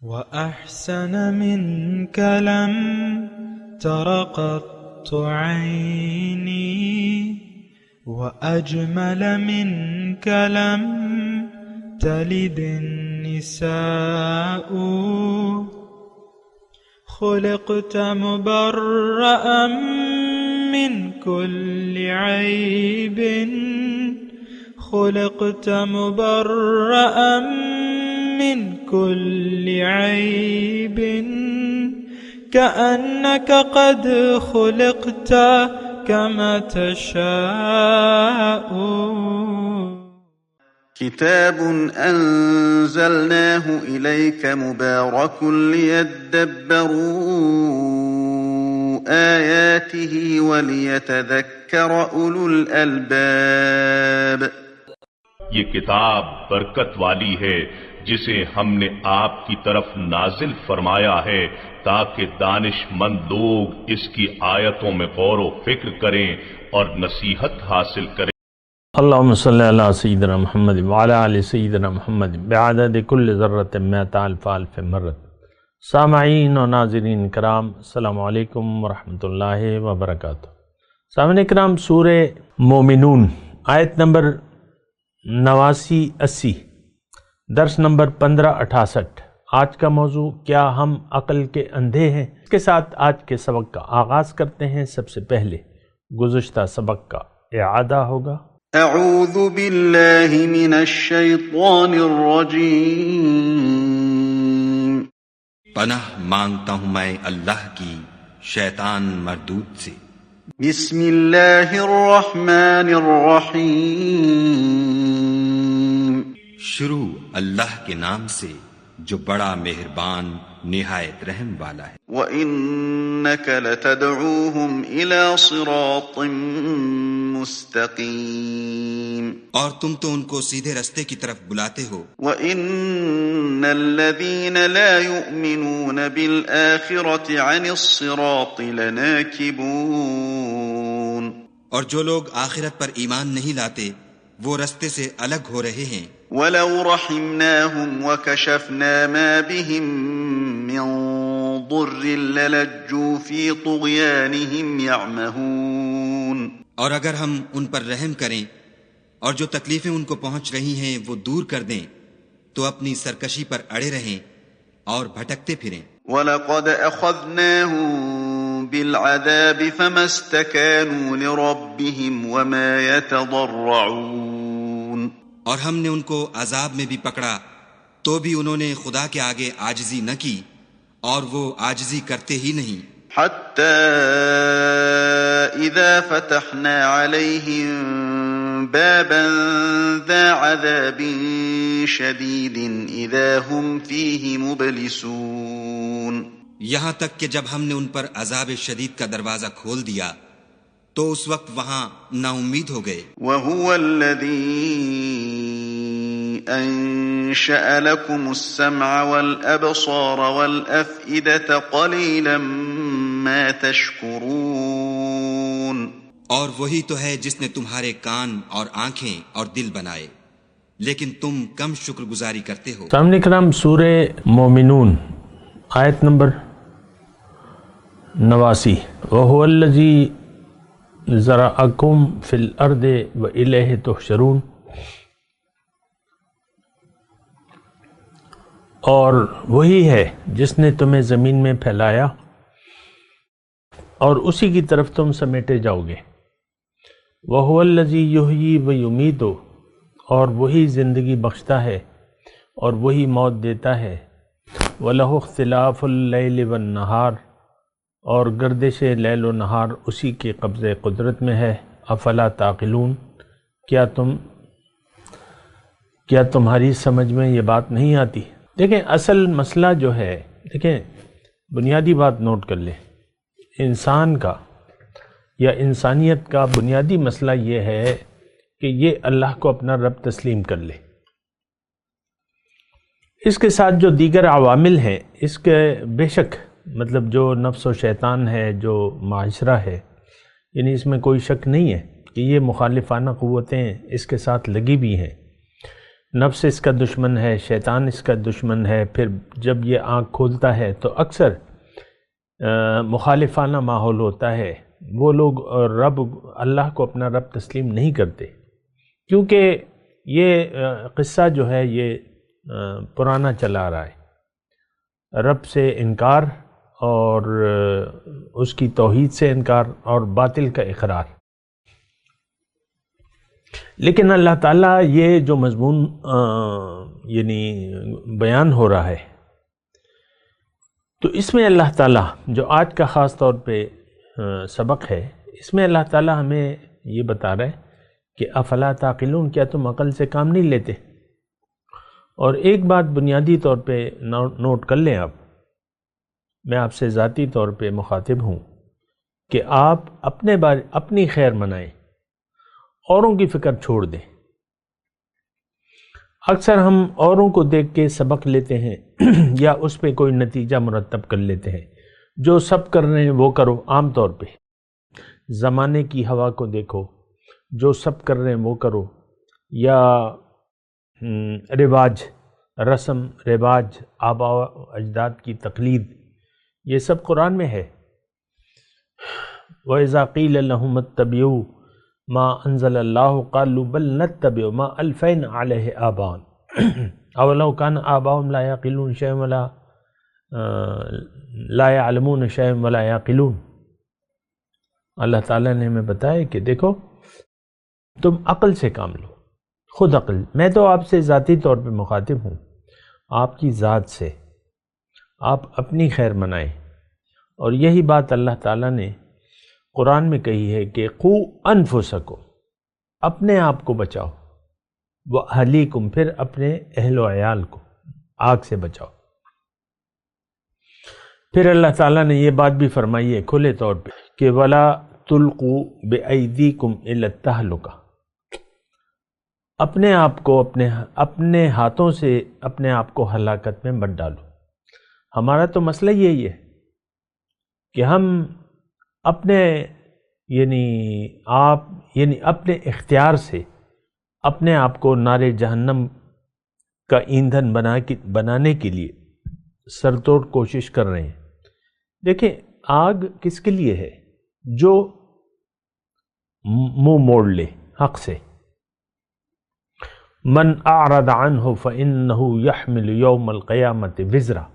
وأحسن منك لم تر قط عيني وأجمل منك لم تلد النساء خلقت مبرأ من كل عيب خلقت مبرأ من كل عيب كأنك قد خلقت كما تشاء. كتاب أنزلناه إليك مبارك ليدبروا آياته وليتذكر أولو الألباب. یہ کتاب برکت والی ہے جسے ہم نے آپ کی طرف نازل فرمایا ہے تاکہ دانش مند لوگ اس کی آیتوں میں غور و فکر کریں اور نصیحت حاصل کریں. اللہم صلی علی سیدنا محمد وعلی آل سیدنا محمد بعدد کل ذرۃ مئۃ الف الف مرۃ. سامعین و ناظرین کرام، السلام علیکم ورحمۃ اللہ وبرکاتہ. سامعین کرام، سورہ مومنون آیت نمبر 89-80، درس نمبر 1568. آج کا موضوع کیا ہم عقل کے اندھے ہیں؟ اس کے ساتھ آج کے سبق کا آغاز کرتے ہیں. سب سے پہلے گزشتہ سبق کا اعادہ ہوگا. اعوذ باللہ من الشیطان الرجیم. پناہ مانگتا ہوں میں اللہ کی شیطان مردود سے. بسم اللہ الرحمن الرحیم. شروع اللہ کے نام سے جو بڑا مہربان نہایت رحم والا ہے. وَإِنَّكَ لَتَدْعُوهُمْ إِلَى صِرَاطٍ مُسْتَقِيمٍ. اور تم تو ان کو سیدھے رستے کی طرف بلاتے ہو. وَإِنَّ الَّذِينَ لَا يُؤْمِنُونَ بِالْآخِرَةِ عَنِ الصِّرَاطِ لَنَاكِبُونَ. اور جو لوگ آخرت پر ایمان نہیں لاتے وہ رستے سے الگ ہو رہے ہیں. وَلَوْ رَحِمْنَاهُمْ وَكَشَفْنَا مَا بِهِمْ مِنْ ضُرٍّ لَلَجُّوا فِي طُغْيَانِهِمْ يَعْمَهُونَ. اور اگر ہم ان پر رحم کریں اور جو تکلیفیں ان کو پہنچ رہی ہیں وہ دور کر دیں تو اپنی سرکشی پر اڑے رہیں اور بھٹکتے پھریں. وَلَقَدْ أَخَذْنَاهُمْ بِالْعَذَابِ فَمَا اسْتَكَانُوا لِرَبِّهِمْ وَمَا يَتَضَرَّعُونَ. اور ہم نے ان کو عذاب میں بھی پکڑا تو بھی انہوں نے خدا کے آگے عاجزی نہ کی اور وہ عاجزی کرتے ہی نہیں. حَتَّى إِذَا فَتَحْنَا عَلَيْهِمْ بَابًا ذَا عَذَابٍ شَدِيدٍ إِذَا هُمْ فِيهِ مُبْلِسُونَ. یہاں تک کہ جب ہم نے ان پر عذاب شدید کا دروازہ کھول دیا تو اس وقت وہاں نا امید ہو گئے. وَهُوَ الَّذِي أَنشَأَ لَكُمُ السَّمْعَ وَالْأَبْصَارَ وَالْأَفْئِدَةَ قَلِيلًا مَا تَشْكُرُونَ. اور وہی تو ہے جس نے تمہارے کان اور آنکھیں اور دل بنائے لیکن تم کم شکر گزاری کرتے ہو. سامنے کرام، سورہ مومنون آیت نمبر 89. وَهُوَ الَّذِي ذَرَأَكُمْ فِي الْأَرْضِ وَإِلَيْهِ تُحْشَرُونَ. اور وہی ہے جس نے تمہیں زمین میں پھیلایا اور اسی کی طرف تم سمیٹے جاؤ گے. وَهُوَ الَّذِي يُحْيِي وَيُمِيتُ. اور وہی زندگی بخشتا ہے اور وہی موت دیتا ہے. وَلَهُ اخْتِلَافُ اللَّيْلِ وَالنَّهَارِ. اور گردش لیل و نہار اسی کے قبضے قدرت میں ہے. افلا تعقلون. کیا تمہاری سمجھ میں یہ بات نہیں آتی؟ دیکھیں، اصل مسئلہ جو ہے، دیکھیں بنیادی بات نوٹ کر لیں. انسان کا یا انسانیت کا بنیادی مسئلہ یہ ہے کہ یہ اللہ کو اپنا رب تسلیم کر لے. اس کے ساتھ جو دیگر عوامل ہیں، اس کے بے شک مطلب جو نفس و شیطان ہے، جو معاشرہ ہے، یعنی اس میں کوئی شک نہیں ہے کہ یہ مخالفانہ قوتیں اس کے ساتھ لگی بھی ہیں. نفس اس کا دشمن ہے، شیطان اس کا دشمن ہے، پھر جب یہ آنکھ کھولتا ہے تو اکثر مخالفانہ ماحول ہوتا ہے، وہ لوگ اللہ کو اپنا رب تسلیم نہیں کرتے، کیونکہ یہ قصہ جو ہے یہ پرانا چلا آ رہا ہے، رب سے انکار اور اس کی توحید سے انکار اور باطل کا اقرار۔ لیکن اللہ تعالیٰ یہ جو مضمون یعنی بیان ہو رہا ہے، تو اس میں اللہ تعالیٰ جو آج کا خاص طور پہ سبق ہے، اس میں اللہ تعالیٰ ہمیں یہ بتا رہا ہے کہ افلا تعقلون، کیا تم عقل سے کام نہیں لیتے؟ اور ایک بات بنیادی طور پہ نوٹ کر لیں آپ، میں آپ سے ذاتی طور پہ مخاطب ہوں کہ آپ اپنی خیر منائیں، اوروں کی فکر چھوڑ دیں۔ اکثر ہم اوروں کو دیکھ کے سبق لیتے ہیں یا اس پہ کوئی نتیجہ مرتب کر لیتے ہیں، جو سب کر رہے ہیں وہ کرو۔ عام طور پہ زمانے کی ہوا کو دیکھو، جو سب کر رہے ہیں وہ کرو، یا رواج، رسم رواج، آباء و اجداد کی تقلید، یہ سب قرآن میں ہے۔ وَإِذَا قِيلَ لَهُمُ اتَّبِعُوا مَا أَنزَلَ اللَّهُ قَالُوا بَلْ نَتَّبِعُ مَا أَلْفَيْنَا عَلَيْهِ آبَاءَنَا أَوَلَوْ كَانَ آبَاؤُهُمْ لَا يَعْقِلُونَ شَيْئًا وَلَا لَا يَعْلَمُونَ شَيْئًا وَلَا يَعْقِلُونَ۔ اللہ تعالیٰ نے ہمیں بتایا کہ دیکھو تم عقل سے کام لو، خود عقل۔ میں تو آپ سے ذاتی طور پہ مخاطب ہوں، آپ کی ذات سے آپ اپنی خیر منائیں، اور یہی بات اللہ تعالیٰ نے قرآن میں کہی ہے کہ قو انفسکم، اپنے آپ کو بچاؤ، واہلیکم، پھر اپنے اہل و عیال کو آگ سے بچاؤ۔ پھر اللہ تعالیٰ نے یہ بات بھی فرمائی ہے کھلے طور پہ کہ ولا تلقوا بایدیکم الی التہلکہ، اپنے آپ کو اپنے ہاتھوں سے اپنے آپ کو ہلاکت میں مت ڈالو۔ ہمارا تو مسئلہ یہی ہے کہ ہم اپنے اپنے اختیار سے اپنے آپ کو نار جہنم کا ایندھن بنانے کے لیے سر توڑ کوشش کر رہے ہیں۔ دیکھیں، آگ کس کے لیے ہے؟ جو منہ موڑ لے حق سے۔ من اعرض عنہ فإنہ یحمل یوم القیامت وزرا۔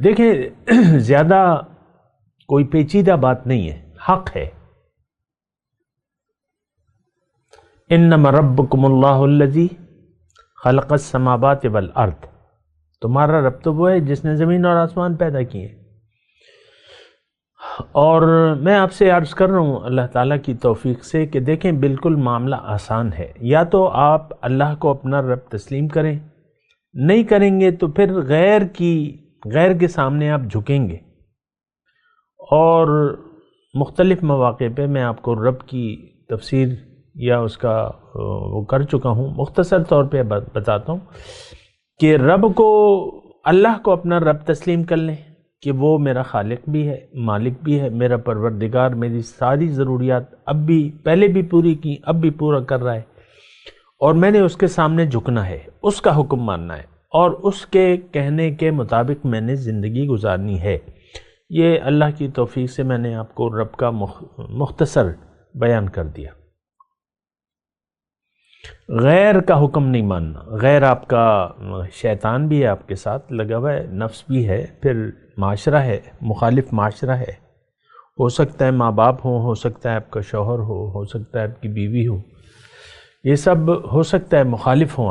دیکھیں، زیادہ کوئی پیچیدہ بات نہیں ہے، حق ہے۔ انما ربکم اللہ الذی خلق السماوات والارض، تمہارا رب تو وہ ہے جس نے زمین اور آسمان پیدا کیے۔ اور میں آپ سے عرض کر رہا ہوں اللہ تعالیٰ کی توفیق سے کہ دیکھیں، بالکل معاملہ آسان ہے۔ یا تو آپ اللہ کو اپنا رب تسلیم کریں، نہیں کریں گے تو پھر غیر کے سامنے آپ جھکیں گے۔ اور مختلف مواقع پہ میں آپ کو رب کی تفسیر یا اس کا وہ کر چکا ہوں، مختصر طور پہ بتاتا ہوں کہ اللہ کو اپنا رب تسلیم کر لیں کہ وہ میرا خالق بھی ہے، مالک بھی ہے، میرا پروردگار، میری ساری ضروریات پہلے بھی پوری کی، اب بھی پورا کر رہا ہے، اور میں نے اس کے سامنے جھکنا ہے، اس کا حکم ماننا ہے، اور اس کے کہنے کے مطابق میں نے زندگی گزارنی ہے۔ یہ اللہ کی توفیق سے میں نے آپ کو رب کا مختصر بیان کر دیا۔ غیر کا حکم نہیں ماننا۔ غیر آپ کا شیطان بھی ہے، آپ کے ساتھ لگا ہوا ہے، نفس بھی ہے، پھر معاشرہ ہے، مخالف معاشرہ ہے، ہو سکتا ہے ماں باپ ہو سکتا ہے آپ کا شوہر ہو سکتا ہے آپ کی بیوی ہو، یہ سب ہو سکتا ہے مخالف ہوں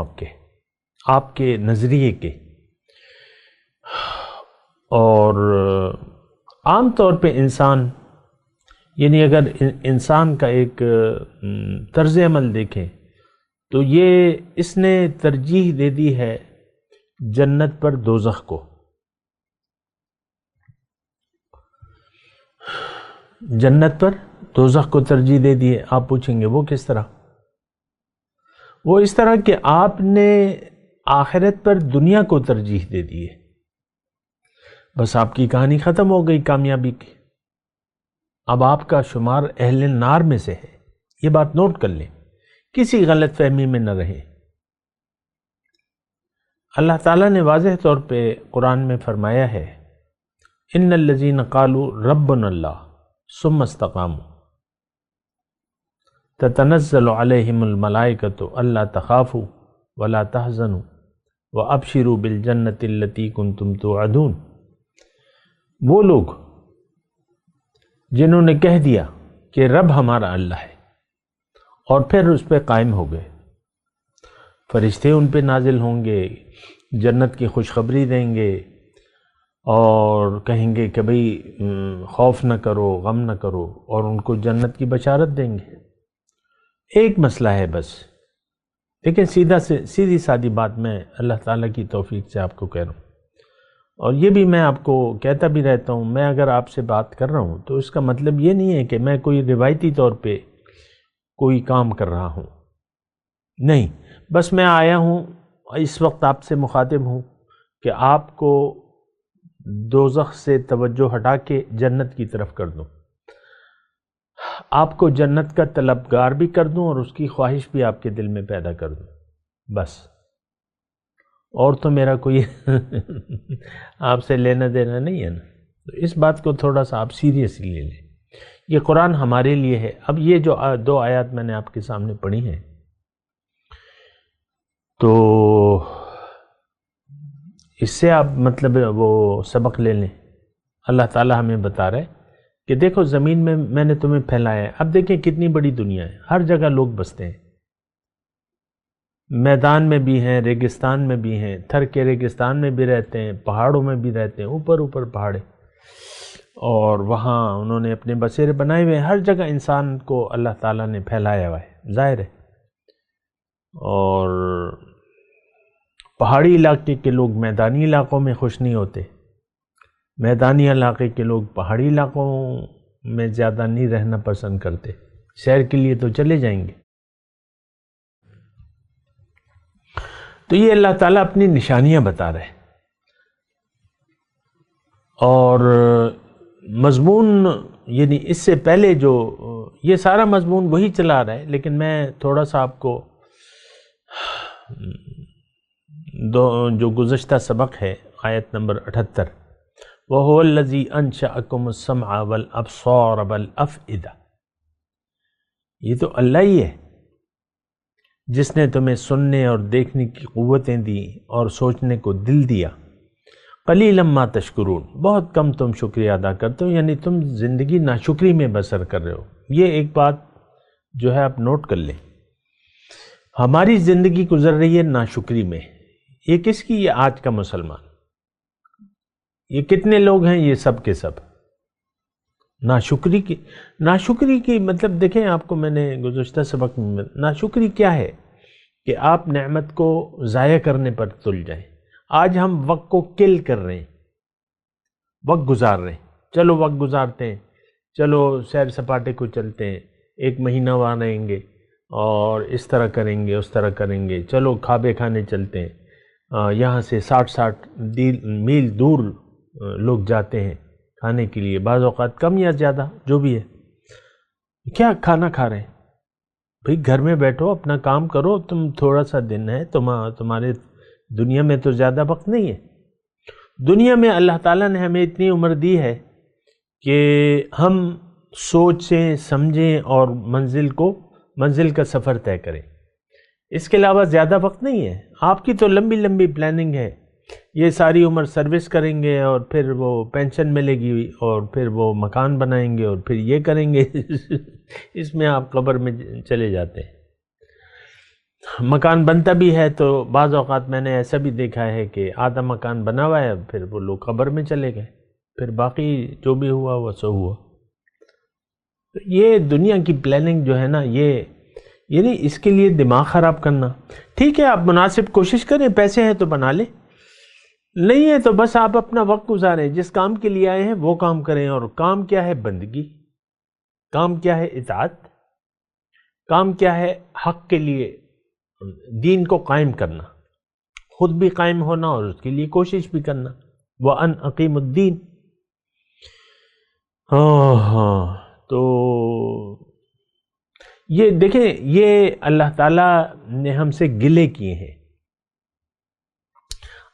آپ کے نظریے کے۔ اور عام طور پہ انسان اگر انسان کا ایک طرز عمل دیکھیں تو اس نے ترجیح دے دی ہے جنت پر دوزخ کو۔ جنت پر دوزخ کو ترجیح دے دی ہے۔ آپ پوچھیں گے وہ کس طرح؟ وہ اس طرح کہ آپ نے آخرت پر دنیا کو ترجیح دے دی ہے، بس آپ کی کہانی ختم ہو گئی کامیابی کی۔ اب آپ کا شمار اہل نار میں سے ہے۔ یہ بات نوٹ کر لیں کسی غلط فہمی میں نہ رہیں۔ اللہ تعالیٰ نے واضح طور پہ قرآن میں فرمایا ہے ان الذین قالوا ربنا اللہ ثم استقاموا تتنزل علیہم الملائکۃ الا تخافوا ولا تحزنوا وابشروا بالجنۃ التی کنتم توعدون۔ وہ لوگ جنہوں نے کہہ دیا کہ رب ہمارا اللہ ہے اور پھر اس پہ قائم ہو گئے، فرشتے ان پہ نازل ہوں گے، جنت کی خوشخبری دیں گے اور کہیں گے کہ بھئی خوف نہ کرو، غم نہ کرو، اور ان کو جنت کی بشارت دیں گے۔ ایک مسئلہ ہے بس، لیکن سیدھی سادی بات میں اللہ تعالیٰ کی توفیق سے آپ کو کہہ رہا ہوں، اور یہ بھی میں آپ کو کہتا بھی رہتا ہوں، میں اگر آپ سے بات کر رہا ہوں تو اس کا مطلب یہ نہیں ہے کہ میں کوئی روایتی طور پہ کوئی کام کر رہا ہوں، نہیں، بس میں آیا ہوں اس وقت آپ سے مخاطب ہوں کہ آپ کو دوزخ سے توجہ ہٹا کے جنت کی طرف کر دوں، آپ کو جنت کا طلبگار بھی کر دوں اور اس کی خواہش بھی آپ کے دل میں پیدا کر دوں، بس، اور تو میرا کوئی آپ سے لینا دینا نہیں ہے نا۔ تو اس بات کو تھوڑا سا آپ سیریسلی لے لیں، یہ قرآن ہمارے لیے ہے۔ اب یہ جو 2 آیات میں نے آپ کے سامنے پڑھی ہیں، تو اس سے آپ مطلب وہ سبق لے لیں۔ اللہ تعالیٰ ہمیں بتا رہے کہ دیکھو زمین میں نے تمہیں پھیلایا ہے، اب دیکھیں کتنی بڑی دنیا ہے، ہر جگہ لوگ بستے ہیں، میدان میں بھی ہیں، ریگستان میں بھی ہیں، تھر کے ریگستان میں بھی رہتے ہیں، پہاڑوں میں بھی رہتے ہیں، اوپر پہاڑے، اور وہاں انہوں نے اپنے بسیرے بنائے ہوئے ہیں۔ ہر جگہ انسان کو اللہ تعالیٰ نے پھیلایا ہوا ہے، ظاہر ہے۔ اور پہاڑی علاقے کے لوگ میدانی علاقوں میں خوش نہیں ہوتے، میدانی علاقے کے لوگ پہاڑی علاقوں میں زیادہ نہیں رہنا پسند کرتے، سیر کے لیے تو چلے جائیں گے۔ تو یہ اللہ تعالیٰ اپنی نشانیاں بتا رہے ہیں، اور مضمون یعنی اس سے پہلے جو یہ سارا مضمون وہی چلا رہا ہے، لیکن میں تھوڑا سا آپ کو جو گزشتہ سبق ہے آیت نمبر 78 وَهُوَ الَّذِي أَنشَأَكُمُ السَّمْعَ وَالْأَبْصَارَ وَالْأَفْئِدَةَ، یہ تو اللہ ہی ہے جس نے تمہیں سننے اور دیکھنے کی قوتیں دی اور سوچنے کو دل دیا۔ قَلِيلًا مَا تَشْكُرُونَ، بہت کم تم شکریہ ادا کرتے ہو، یعنی تم زندگی ناشکری میں بسر کر رہے ہو۔ یہ ایک بات جو ہے آپ نوٹ کر لیں، ہماری زندگی گزر رہی ہے ناشکری میں۔ یہ کس کی؟ یہ آج کا مسلمان۔ یہ کتنے لوگ ہیں؟ یہ سب کے سب ناشکری کی مطلب دیکھیں، آپ کو میں نے گزشتہ سبق میں، ناشکری کیا ہے کہ آپ نعمت کو ضائع کرنے پر تل جائیں۔ آج ہم وقت کو کل کر رہے ہیں، وقت گزار رہے ہیں، چلو وقت گزارتے ہیں، چلو سیر سپاٹے کو چلتے ہیں، 1 مہینہ وہاں رہیں گے اور اس طرح کریں گے، اس طرح کریں گے، چلو کھابے کھانے چلتے ہیں، یہاں سے 60 میل دور لوگ جاتے ہیں کھانے کے لیے، بعض اوقات کم یا زیادہ جو بھی ہے۔ کیا کھانا کھا رہے ہیں؟ بھئی گھر میں بیٹھو، اپنا کام کرو، تم تھوڑا سا دن ہے تمہارے دنیا میں، تو زیادہ وقت نہیں ہے۔ دنیا میں اللہ تعالیٰ نے ہمیں اتنی عمر دی ہے کہ ہم سوچیں، سمجھیں اور منزل کا سفر طے کریں، اس کے علاوہ زیادہ وقت نہیں ہے۔ آپ کی تو لمبی لمبی پلاننگ ہے، یہ ساری عمر سروس کریں گے اور پھر وہ پینشن ملے گی اور پھر وہ مکان بنائیں گے اور پھر یہ کریں گے اس میں آپ قبر میں چلے جاتے ہیں۔ مکان بنتا بھی ہے تو بعض اوقات میں نے ایسا بھی دیکھا ہے کہ آدھا مکان بنا ہوا ہے، پھر وہ لوگ قبر میں چلے گئے، پھر باقی جو بھی ہوا وہ سو ہوا۔ یہ دنیا کی پلاننگ جو ہے نا، یہ یعنی اس کے لیے دماغ خراب کرنا، ٹھیک ہے آپ مناسب کوشش کریں، پیسے ہیں تو بنا لیں، نہیں ہے تو بس آپ اپنا وقت گزاریں، جس کام کے لیے آئے ہیں وہ کام کریں۔ اور کام کیا ہے؟ بندگی، کام کیا ہے؟ اطاعت، کام کیا ہے؟ حق کے لیے دین کو قائم کرنا، خود بھی قائم ہونا اور اس کے لیے کوشش بھی کرنا۔ وَأَنْ أَقِيمُ الدِّينَ۔ تو یہ دیکھیں، یہ اللہ تعالیٰ نے ہم سے گلے کیے ہیں۔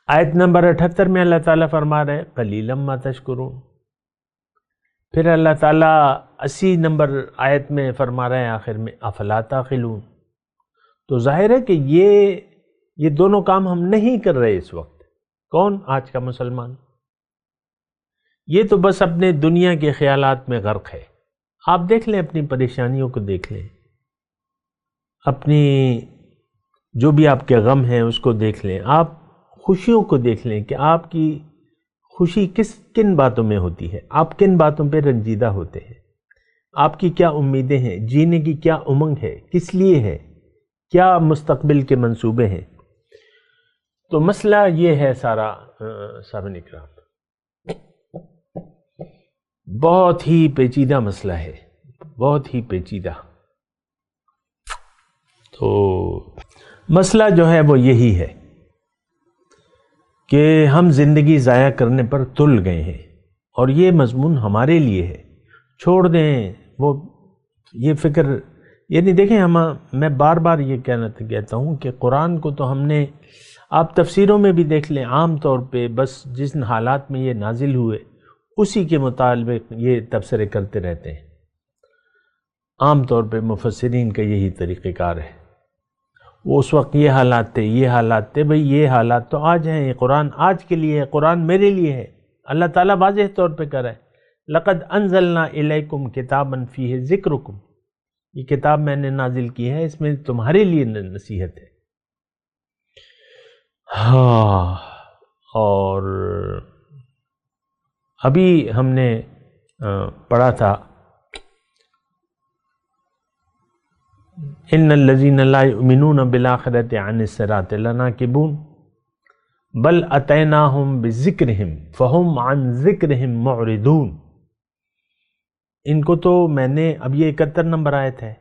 آیت نمبر 78 میں اللہ تعالیٰ فرما رہے قلیلا ما تشکرون، پھر اللہ تعالیٰ 80 نمبر آیت میں فرما رہے ہیں آخر میں افلا تعقلون۔ تو ظاہر ہے کہ یہ دونوں کام ہم نہیں کر رہے اس وقت۔ کون؟ آج کا مسلمان۔ یہ تو بس اپنے دنیا کے خیالات میں غرق ہے۔ آپ دیکھ لیں، اپنی پریشانیوں کو دیکھ لیں، اپنی جو بھی آپ کے غم ہیں اس کو دیکھ لیں، آپ خوشیوں کو دیکھ لیں کہ آپ کی خوشی کن باتوں میں ہوتی ہے، آپ کن باتوں پہ رنجیدہ ہوتے ہیں، آپ کی کیا امیدیں ہیں، جینے کی کیا امنگ ہے، کس لیے ہے، کیا مستقبل کے منصوبے ہیں۔ تو مسئلہ یہ ہے سارا سامعین اکرام، بہت ہی پیچیدہ مسئلہ ہے، بہت ہی پیچیدہ۔ تو مسئلہ جو ہے وہ یہی ہے کہ ہم زندگی ضائع کرنے پر تل گئے ہیں، اور یہ مضمون ہمارے لیے ہے۔ چھوڑ دیں وہ یہ فکر، یعنی دیکھیں میں بار بار یہ کہتا ہوں کہ قرآن کو تو ہم نے، آپ تفسیروں میں بھی دیکھ لیں، عام طور پہ بس جس حالات میں یہ نازل ہوئے اسی کے مطابق یہ تبصرے کرتے رہتے ہیں۔ عام طور پہ مفسرین کا یہی طریقہ کار ہے، وہ اس وقت یہ حالات تھے، یہ حالات تھے، بھئی یہ حالات تو آج ہیں، یہ قرآن آج کے لیے ہے، قرآن میرے لیے ہے۔ اللہ تعالیٰ واضح طور پہ کہہ رہا ہے لَقَدْ أَنزَلْنَا إِلَيْكُمْ كِتَابًا فِيهِ ذِكْرُكُمْ، یہ کتاب میں نے نازل کی ہے، اس میں تمہارے لیے نصیحت ہے۔ ہاں، اور ابھی ہم نے پڑھا تھا ان الذین لا یؤمنون بالآخرۃ عن الصراط لناکبون بل اتیناہم بذکرہم فہم عن ذکرہم معرضون۔ ان کو تو میں نے، اب یہ 71 نمبر آیت ہے،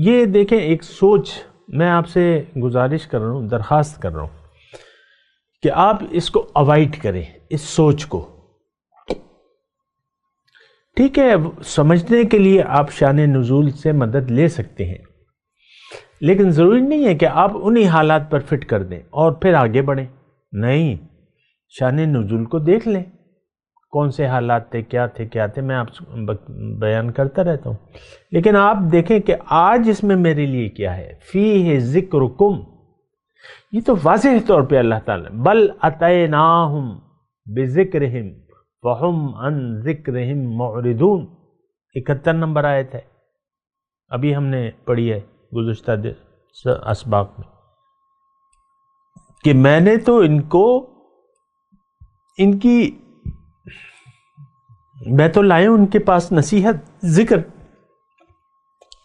یہ دیکھیں ایک سوچ، میں آپ سے گزارش کر رہا ہوں، درخواست کر رہا ہوں کہ آپ اس کو اوائڈ کریں، اس سوچ کو۔ ٹھیک ہے، سمجھنے کے لیے آپ شان نزول سے مدد لے سکتے ہیں، لیکن ضروری نہیں ہے کہ آپ انہی حالات پر فٹ کر دیں اور پھر آگے بڑھیں۔ نہیں، شان نزول کو دیکھ لیں، کون سے حالات تھے، کیا تھے، میں آپ بیان کرتا رہتا ہوں، لیکن آپ دیکھیں کہ آج اس میں میرے لیے کیا ہے۔ فیہ ذکرکم، یہ تو واضح طور پہ اللہ تعالیٰ، بل اتیناہم بذکرہم وہم عن ذکرہم معرضون، 71 نمبر آیت ہے، ابھی ہم نے پڑھی ہے گزشتہ اسباق میں، کہ میں نے تو ان کی میں تو لائے ان کے پاس نصیحت، ذکر،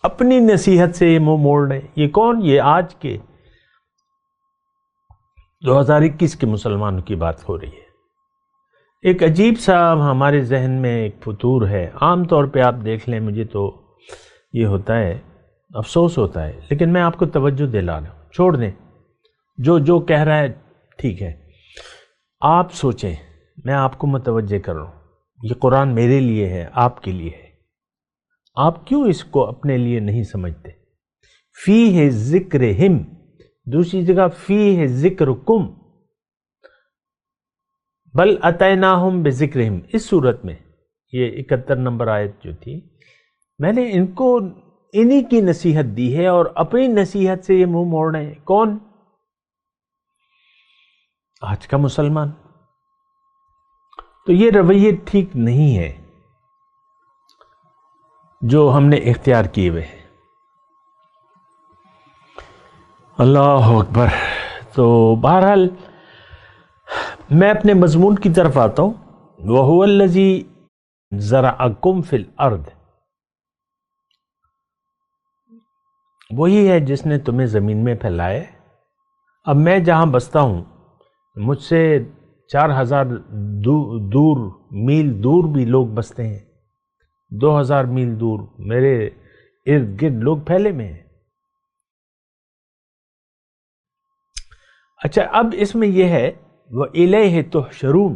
اپنی نصیحت سے یہ منہ موڑ رہے۔ یہ کون؟ یہ آج کے 2021 کے مسلمانوں کی بات ہو رہی ہے۔ ایک عجیب سا ہمارے ذہن میں ایک فطور ہے، عام طور پہ آپ دیکھ لیں، مجھے تو یہ ہوتا ہے، افسوس ہوتا ہے، لیکن میں آپ کو توجہ دلا رہا ہوں، چھوڑ دیں جو کہہ رہا ہے، ٹھیک ہے، آپ سوچیں، میں آپ کو متوجہ کر رہا ہوں، یہ قرآن میرے لیے ہے، آپ کے لیے ہے، آپ کیوں اس کو اپنے لیے نہیں سمجھتے؟ فیہ ذکرہم، دوسری جگہ فیہ ذکرکم، بل اتیناہم بذکرہم، اس صورت میں یہ 71 نمبر آیت جو تھی، میں نے ان کو انہی کی نصیحت دی ہے اور اپنی نصیحت سے یہ منہ موڑ رہے ہیں۔ کون؟ آج کا مسلمان۔ تو یہ رویے ٹھیک نہیں ہے جو ہم نے اختیار کیے ہوئے ہیں۔ اللہ اکبر۔ تو بہرحال میں اپنے مضمون کی طرف آتا ہوں، وَهُوَ الَّذِي زَرَعَكُمْ فِي الْأَرْضِ، وہی ہے جس نے تمہیں زمین میں پھیلائے۔ اب میں جہاں بستا ہوں، مجھ سے 4000 میل دور بھی لوگ بستے ہیں، 2000 میل دور میرے ارد گرد لوگ پھیلے میں ہیں۔ اچھا، اب اس میں یہ ہے وَإِلَيْهِ تُحْشَرُونَ،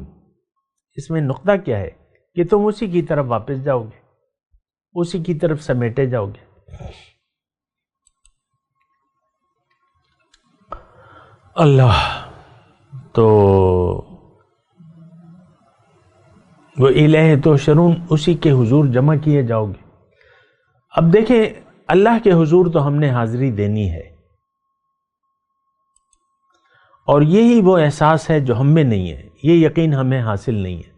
اس میں نقطہ کیا ہے کہ تم اسی کی طرف واپس جاؤ گے۔ اسی کی طرف سمیٹے جاؤ گے۔ اللہ تو وہ الہ تحشرون، اسی کے حضور جمع کیے جاؤ گے۔ اب دیکھیں اللہ کے حضور تو ہم نے حاضری دینی ہے، اور یہی وہ احساس ہے جو ہم میں نہیں ہے، یہ یقین ہمیں حاصل نہیں ہے۔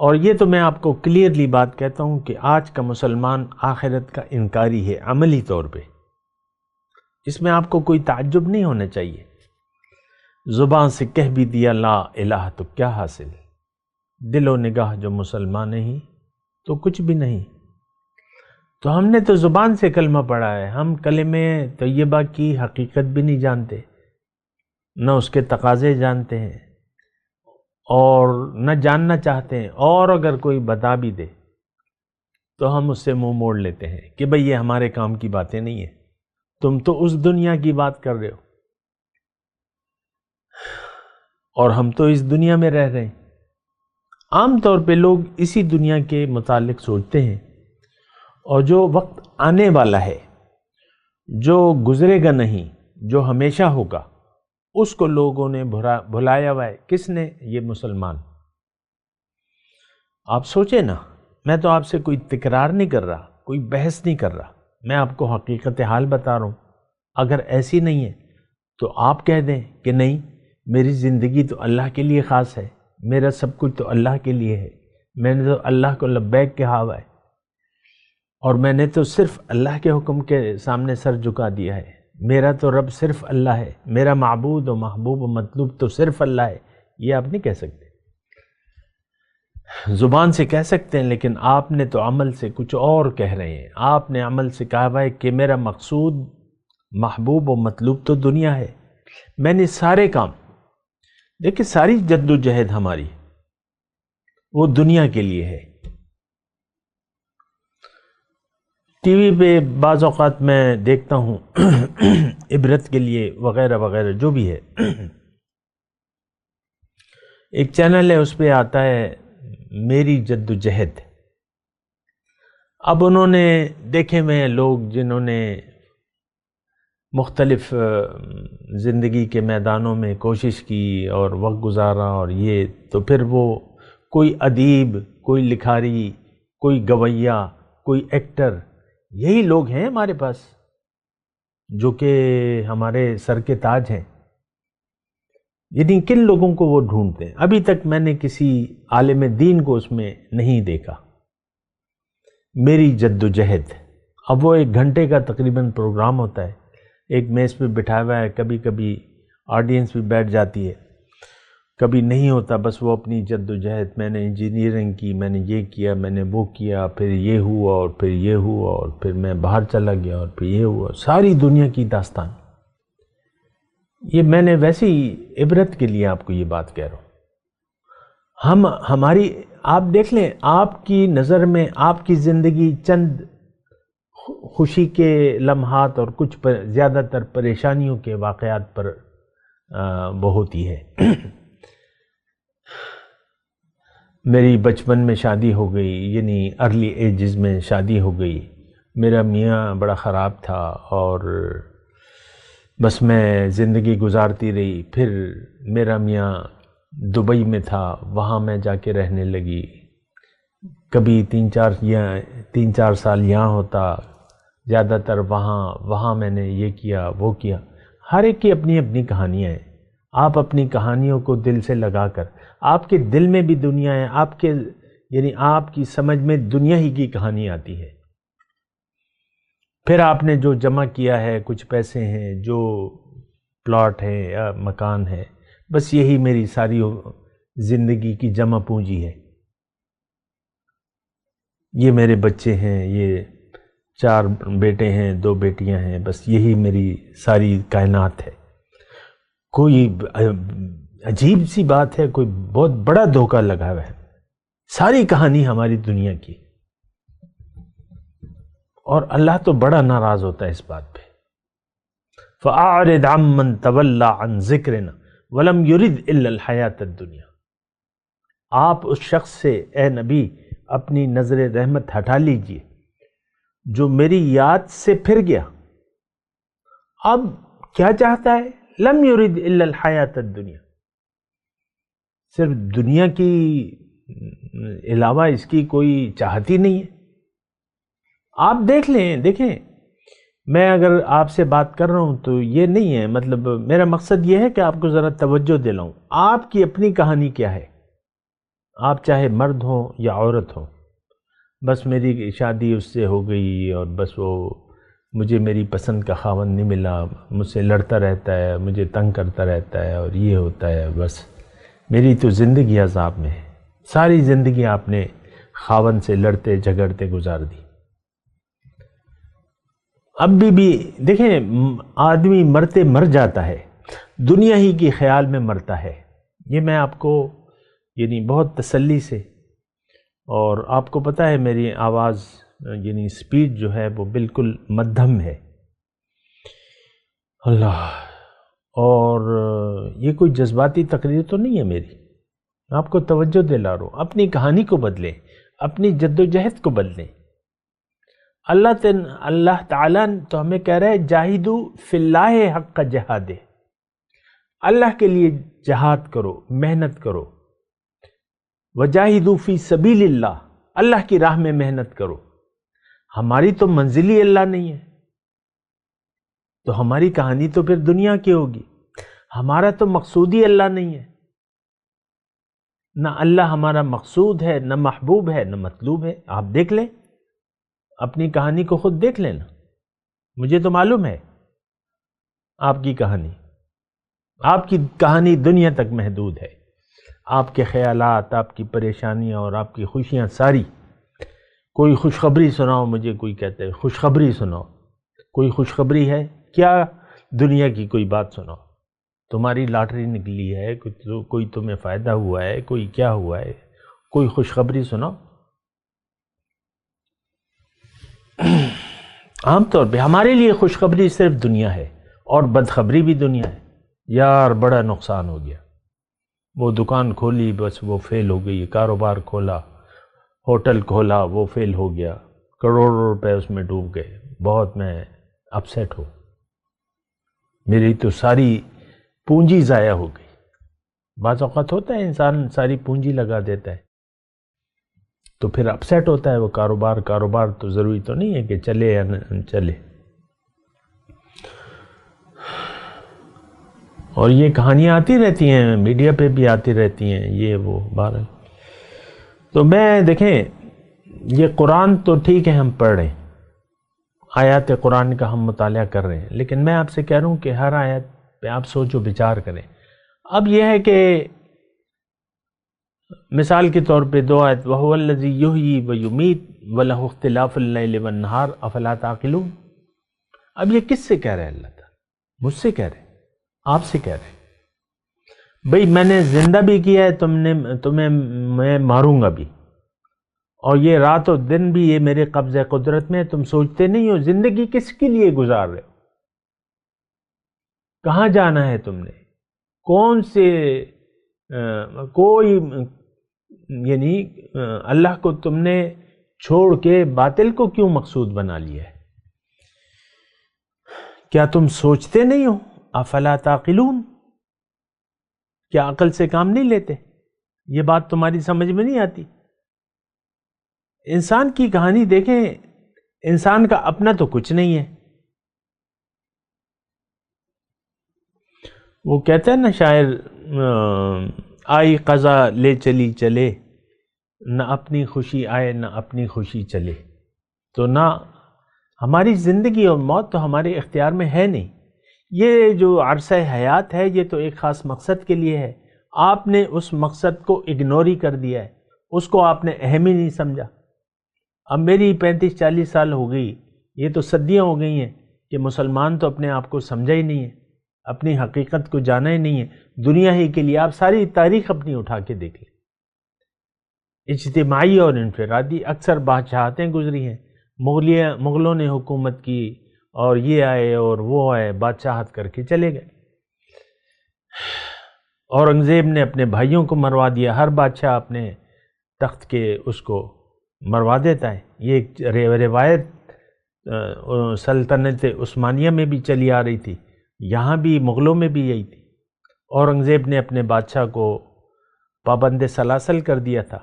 اور یہ تو میں آپ کو کلیئرلی بات کہتا ہوں کہ آج کا مسلمان آخرت کا انکاری ہے عملی طور پہ، اس میں آپ کو کوئی تعجب نہیں ہونا چاہیے۔ زبان سے کہہ بھی دیا لا الہ تو کیا حاصل، دل و نگاہ جو مسلمان نہیں تو کچھ بھی نہیں۔ تو ہم نے تو زبان سے کلمہ پڑھا ہے، ہم کلمہ طیبہ کی حقیقت بھی نہیں جانتے، نہ اس کے تقاضے جانتے ہیں اور نہ جاننا چاہتے ہیں، اور اگر کوئی بتا بھی دے تو ہم اس سے منہ موڑ لیتے ہیں کہ بھئی یہ ہمارے کام کی باتیں نہیں ہیں، تم تو اس دنیا کی بات کر رہے ہو اور ہم تو اس دنیا میں رہ رہے ہیں۔ عام طور پہ لوگ اسی دنیا کے متعلق سوچتے ہیں، اور جو وقت آنے والا ہے، جو گزرے گا نہیں، جو ہمیشہ ہوگا، اس کو لوگوں نے بھلایا ہوا ہے۔ کس نے؟ یہ مسلمان۔ آپ سوچیں نا، میں تو آپ سے کوئی تکرار نہیں کر رہا، کوئی بحث نہیں کر رہا، میں آپ کو حقیقت حال بتا رہا ہوں۔ اگر ایسی نہیں ہے تو آپ کہہ دیں کہ نہیں، میری زندگی تو اللہ کے لیے خاص ہے، میرا سب کچھ تو اللہ کے لیے ہے، میں نے تو اللہ کو لبیک کہا ہوا ہے، اور میں نے تو صرف اللہ کے حکم کے سامنے سر جھکا دیا ہے، میرا تو رب صرف اللہ ہے، میرا معبود و محبوب و مطلوب تو صرف اللہ ہے۔ یہ آپ نہیں کہہ سکتے، زبان سے کہہ سکتے ہیں، لیکن آپ نے تو عمل سے کچھ اور کہہ رہے ہیں۔ آپ نے عمل سے کہا ہے کہ میرا مقصود محبوب و مطلوب تو دنیا ہے، میں نے سارے کام، دیکھیں ساری جد و جہد ہماری وہ دنیا کے لیے ہے۔ ٹی وی پہ بعض اوقات میں دیکھتا ہوں عبرت کے لیے وغیرہ وغیرہ جو بھی ہے، ایک چینل ہے، اس پہ آتا ہے میری جد و جہد۔ اب انہوں نے دیکھے میں لوگ جنہوں نے مختلف زندگی کے میدانوں میں کوشش کی اور وقت گزارا، اور یہ تو پھر وہ کوئی ادیب، کوئی لکھاری، کوئی گویہ، کوئی ایکٹر، یہی لوگ ہیں ہمارے پاس جو کہ ہمارے سر کے تاج ہیں۔ یعنی کن لوگوں کو وہ ڈھونڈتے ہیں؟ ابھی تک میں نے کسی عالم دین کو اس میں نہیں دیکھا۔ میری جد و جہد، اب وہ 1 گھنٹے کا تقریباً پروگرام ہوتا ہے، ایک میز پہ بٹھایا ہوا ہے، کبھی کبھی آڈینس بھی بیٹھ جاتی ہے، کبھی نہیں ہوتا، بس وہ اپنی جد و جہد، میں نے انجینئرنگ کی، میں نے یہ کیا، میں نے وہ کیا، پھر یہ ہوا اور پھر یہ ہوا اور پھر میں باہر چلا گیا اور پھر یہ ہوا، ساری دنیا کی داستان۔ یہ میں نے ویسی عبرت کے لیے آپ کو یہ بات کہہ رہا ہوں۔ ہماری آپ دیکھ لیں، آپ کی نظر میں آپ کی زندگی چند خوشی کے لمحات اور کچھ زیادہ تر پریشانیوں کے واقعات پر وہ ہوتی ہے۔ میری بچپن میں شادی ہو گئی، یعنی ارلی ایجز میں شادی ہو گئی، میرا میاں بڑا خراب تھا اور بس میں زندگی گزارتی رہی۔ پھر میرا میاں دبئی میں تھا، وہاں میں جا کے رہنے لگی، کبھی 3-4 سال یہاں ہوتا، زیادہ تر وہاں میں نے یہ کیا وہ کیا۔ ہر ایک کی اپنی اپنی کہانیاں ہیں، آپ اپنی کہانیوں کو دل سے لگا کر، آپ کے دل میں بھی دنیا ہے، یعنی آپ کی سمجھ میں دنیا ہی کی کہانی آتی ہے۔ پھر آپ نے جو جمع کیا ہے، کچھ پیسے ہیں، جو پلاٹ ہے یا مکان ہے، بس یہی میری ساری زندگی کی جمع پونجی ہے۔ یہ میرے بچے ہیں، یہ 4 بیٹے ہیں، 2 بیٹیاں ہیں، بس یہی میری ساری کائنات ہے۔ کوئی عجیب سی بات ہے، کوئی بہت بڑا دھوکہ لگا ہوا ہے، ساری کہانی ہماری دنیا کی، اور اللہ تو بڑا ناراض ہوتا ہے اس بات پہ۔ فَأَعْرِضْ عَمَّنْ تَوَلَّى عَنْ ذِكْرِنَا وَلَمْ يُرِدْ إِلَّا الْحَيَاةَ الدُّنْيَا۔ آپ اس شخص سے اے نبی اپنی نظر رحمت ہٹا لیجئے جو میری یاد سے پھر گیا، اب کیا چاہتا ہے؟ لم یرید الا الحیات الدنیا، صرف دنیا کی علاوہ اس کی کوئی چاہت ہی نہیں ہے۔ آپ دیکھ لیں، دیکھیں، میں اگر آپ سے بات کر رہا ہوں تو یہ نہیں ہے، مطلب میرا مقصد یہ ہے کہ آپ کو ذرا توجہ دلاؤں۔ آپ کی اپنی کہانی کیا ہے؟ آپ چاہے مرد ہوں یا عورت ہوں، بس میری شادی اس سے ہو گئی اور بس وہ مجھے میری پسند کا خاوند نہیں ملا، مجھ سے لڑتا رہتا ہے، مجھے تنگ کرتا رہتا ہے اور یہ ہوتا ہے، بس میری تو زندگی عذاب میں ہے۔ ساری زندگی آپ نے خاوند سے لڑتے جھگڑتے گزار دی۔ اب بھی دیکھیں، آدمی مرتے مر جاتا ہے، دنیا ہی کی خیال میں مرتا ہے۔ یہ میں آپ کو یعنی بہت تسلی سے، اور آپ کو پتہ ہے میری آواز یعنی سپیڈ جو ہے وہ بالکل مدھم ہے، اللہ، اور یہ کوئی جذباتی تقریر تو نہیں ہے میری، آپ کو توجہ دلا رہا ہوں۔ اپنی کہانی کو بدلیں، اپنی جد و جہد کو بدلیں۔ اللہ تعالیٰ تو ہمیں کہہ رہا ہے جاہدو فی اللہ حق جہاد، اللہ کے لیے جہاد کرو، محنت کرو۔ وجاہدو فی سبیل اللہ، اللہ کی راہ میں محنت کرو۔ ہماری تو منزل ہی اللہ نہیں ہے، تو ہماری کہانی تو پھر دنیا کی ہوگی۔ ہمارا تو مقصود ہی اللہ نہیں ہے، نہ اللہ ہمارا مقصود ہے، نہ محبوب ہے، نہ مطلوب ہے۔ آپ دیکھ لیں، اپنی کہانی کو خود دیکھ لینا، مجھے تو معلوم ہے آپ کی کہانی دنیا تک محدود ہے۔ آپ کے خیالات، آپ کی پریشانیاں اور آپ کی خوشیاں ساری، کوئی خوشخبری سناؤ مجھے، کوئی کہتے ہیں خوشخبری سناؤ، کوئی خوشخبری ہے کیا؟ دنیا کی کوئی بات سناؤ، تمہاری لاٹری نکلی ہے، کوئی تمہیں فائدہ ہوا ہے، کوئی کیا ہوا ہے، کوئی خوشخبری سناؤ۔ عام طور پہ ہمارے لیے خوشخبری صرف دنیا ہے، اور بدخبری بھی دنیا ہے۔ یار بڑا نقصان ہو گیا، وہ دکان کھولی بس وہ فیل ہو گئی، کاروبار کھولا، ہوٹل کھولا، وہ فیل ہو گیا، کروڑوں روپے اس میں ڈوب گئے، بہت میں اپسیٹ ہوں، میری تو ساری پونجی ضائع ہو گئی۔ بعض اوقات ہوتا ہے انسان ساری پونجی لگا دیتا ہے تو پھر اپسیٹ ہوتا ہے وہ کاروبار تو ضروری تو نہیں ہے کہ چلے یا نہ چلے۔ اور یہ کہانیاں آتی رہتی ہیں، میڈیا پہ بھی آتی رہتی ہیں، یہ وہ بہرحال۔ تو میں دیکھیں، یہ قرآن تو ٹھیک ہے ہم پڑھ رہے ہیں، آیات قرآن کا ہم مطالعہ کر رہے ہیں، لیکن میں آپ سے کہہ رہا ہوں کہ ہر آیت پہ آپ سوچ و بچار کریں۔ اب یہ ہے کہ مثال کے طور پہ دو آیت، وَهُوَ الَّذِي يُحْيِي وَيُمِيتُ وَلَهُ اخْتِلَافُ اللَّيْلِ وَالنَّهَارِ أَفَلَا تَعْقِلُونَ۔ اب یہ کس سے کہہ رہے ہیں؟ اللہ تعالیٰ مجھ سے کہہ رہے ہیں، آپ سے کہہ رہے ہیں۔ بھئی میں نے زندہ بھی کیا ہے تمہیں میں ماروں گا بھی، اور یہ رات و دن بھی یہ میرے قبضہ قدرت میں ہے، تم سوچتے نہیں ہو زندگی کس کے لیے گزار رہے ہو؟ کہاں جانا ہے تم نے؟ کون سے کوئی یعنی اللہ کو تم نے چھوڑ کے باطل کو کیوں مقصود بنا لیا ہے؟ کیا تم سوچتے نہیں ہو؟ افلا تعقلون، کیا عقل سے کام نہیں لیتے؟ یہ بات تمہاری سمجھ میں نہیں آتی؟ انسان کی کہانی دیکھیں، انسان کا اپنا تو کچھ نہیں ہے۔ وہ کہتا ہے نا شاعر، آئی قضا لے چلی چلے، نہ اپنی خوشی آئے نہ اپنی خوشی چلے۔ تو نہ ہماری زندگی اور موت تو ہمارے اختیار میں ہے نہیں، یہ جو عرصہ حیات ہے یہ تو ایک خاص مقصد کے لیے ہے، آپ نے اس مقصد کو اگنور ہی کر دیا ہے، اس کو آپ نے اہم ہی نہیں سمجھا۔ اب میری 35-40 سال ہو گئی، یہ تو صدیاں ہو گئی ہیں کہ مسلمان تو اپنے آپ کو سمجھا ہی نہیں ہے، اپنی حقیقت کو جانا ہی نہیں ہے، دنیا ہی کے لیے۔ آپ ساری تاریخ اپنی اٹھا کے دیکھ لیں، اجتماعی اور انفرادی اکثر بادشاہتیں گزری ہیں، مغلوں نے حکومت کی اور یہ آئے اور وہ آئے، بادشاہت کر کے چلے گئے۔ اورنگزیب نے اپنے بھائیوں کو مروا دیا، ہر بادشاہ اپنے تخت کے اس کو مروا دیتا ہے، یہ ایک روایت سلطنت عثمانیہ میں بھی چلی آ رہی تھی، یہاں بھی مغلوں میں بھی یہی تھی۔ اورنگزیب نے اپنے بادشاہ کو پابند سلاسل کر دیا تھا،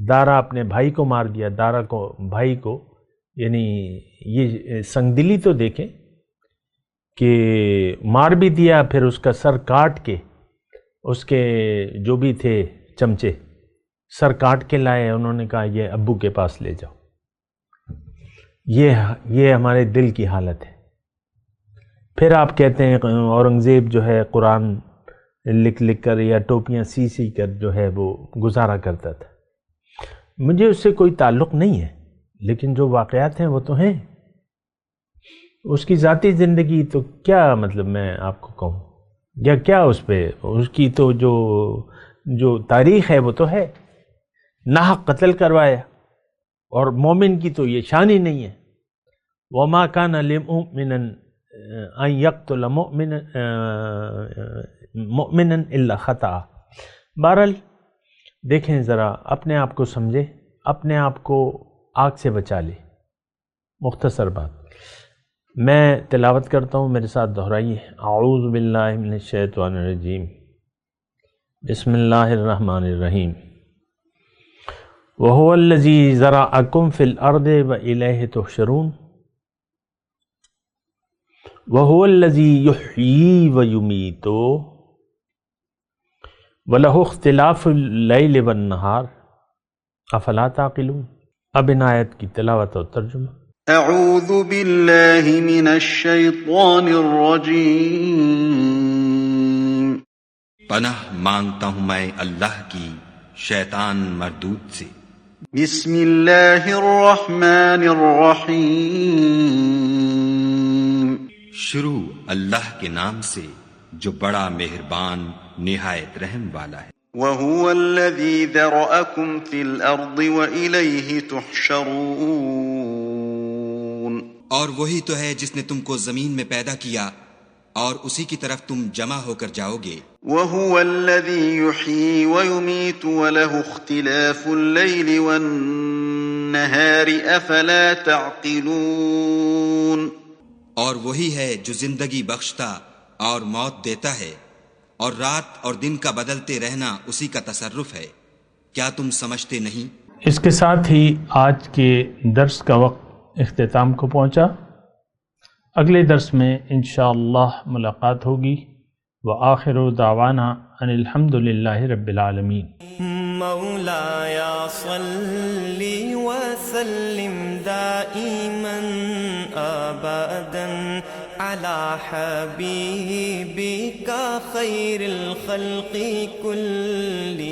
دارا اپنے بھائی کو مار دیا، دارا کو بھائی کو، یعنی یہ سنگ دلی تو دیکھیں کہ مار بھی دیا، پھر اس کا سر کاٹ کے اس کے جو بھی تھے چمچے سر کاٹ کے لائے، انہوں نے کہا یہ ابو کے پاس لے جاؤ۔ یہ ہمارے دل کی حالت ہے۔ پھر آپ کہتے ہیں اورنگزیب جو ہے قرآن لکھ لکھ کر یا ٹوپیاں سی کر جو ہے وہ گزارا کرتا تھا۔ مجھے اس سے کوئی تعلق نہیں ہے، لیکن جو واقعات ہیں وہ تو ہیں۔ اس کی ذاتی زندگی تو کیا مطلب میں آپ کو کہوں، یا کیا اس پہ، اس کی تو جو تاریخ ہے وہ تو ہے، ناحق قتل کروایا، اور مومن کی تو یہ شان ہی نہیں ہے۔ وَمَا كَانَ لِمُؤْمِنٍ أَن يَقْتُلَ مُؤْمِنًا إِلَّا خَطَأً۔ بہرحال دیکھیں ذرا، اپنے آپ کو سمجھے، اپنے آپ کو آگ سے بچا لے۔ مختصر بات میں تلاوت کرتا ہوں، میرے ساتھ دہرائیے۔ اعوذ باللہ من الشیطان الرجیم، بسم اللہ الرحمن الرحیم۔ وَهُوَ الَّذِي ذَرَأَكُمْ فِي الْأَرْضِ وَإِلَيْهِ تُحْشَرُونَ وَهُوَ الَّذِي يُحْيِي وَيُمِيتُ وَلَهُ اخْتِلَافُ اللَّيْلِ وَالنَّهَارِ أَفَلَا تَعْقِلُونَ۔ اب ان آیت کی تلاوت اور ترجمہ۔ اعوذ باللہ من الشیطان الرجیم۔ پناہ مانگتا ہوں میں اللہ کی شیطان مردود سے۔ بسم اللہ الرحمن الرحیم۔ شروع اللہ کے نام سے جو بڑا مہربان نہایت رحم والا ہے۔ وَهُوَ الَّذِي ذَرَأَكُمْ فِي الْأَرْضِ وَإِلَيْهِ تُحْشَرُونَ۔ اور وہی تو ہے جس نے تم کو زمین میں پیدا کیا اور اسی کی طرف تم جمع ہو کر جاؤ گے۔ وَهُوَ الَّذِي يُحْيِي وَيُمِيتُ وَلَهُ اخْتِلَافُ اللَّيْلِ وَالنَّهَارِ أَفَلَا تَعْقِلُونَ۔ اور وہی ہے جو زندگی بخشتا اور موت دیتا ہے، اور رات اور دن کا بدلتے رہنا اسی کا تصرف ہے، کیا تم سمجھتے نہیں؟ اس کے ساتھ ہی آج کے درس کا وقت اختتام کو پہنچا۔ اگلے درس میں انشاءاللہ ملاقات ہوگی۔ وآخر دعوانا ان الحمد للہ رب العالمین۔ مولایا صلی وسلم دائما ابدا على حبیبک خیر الخلق کلهم۔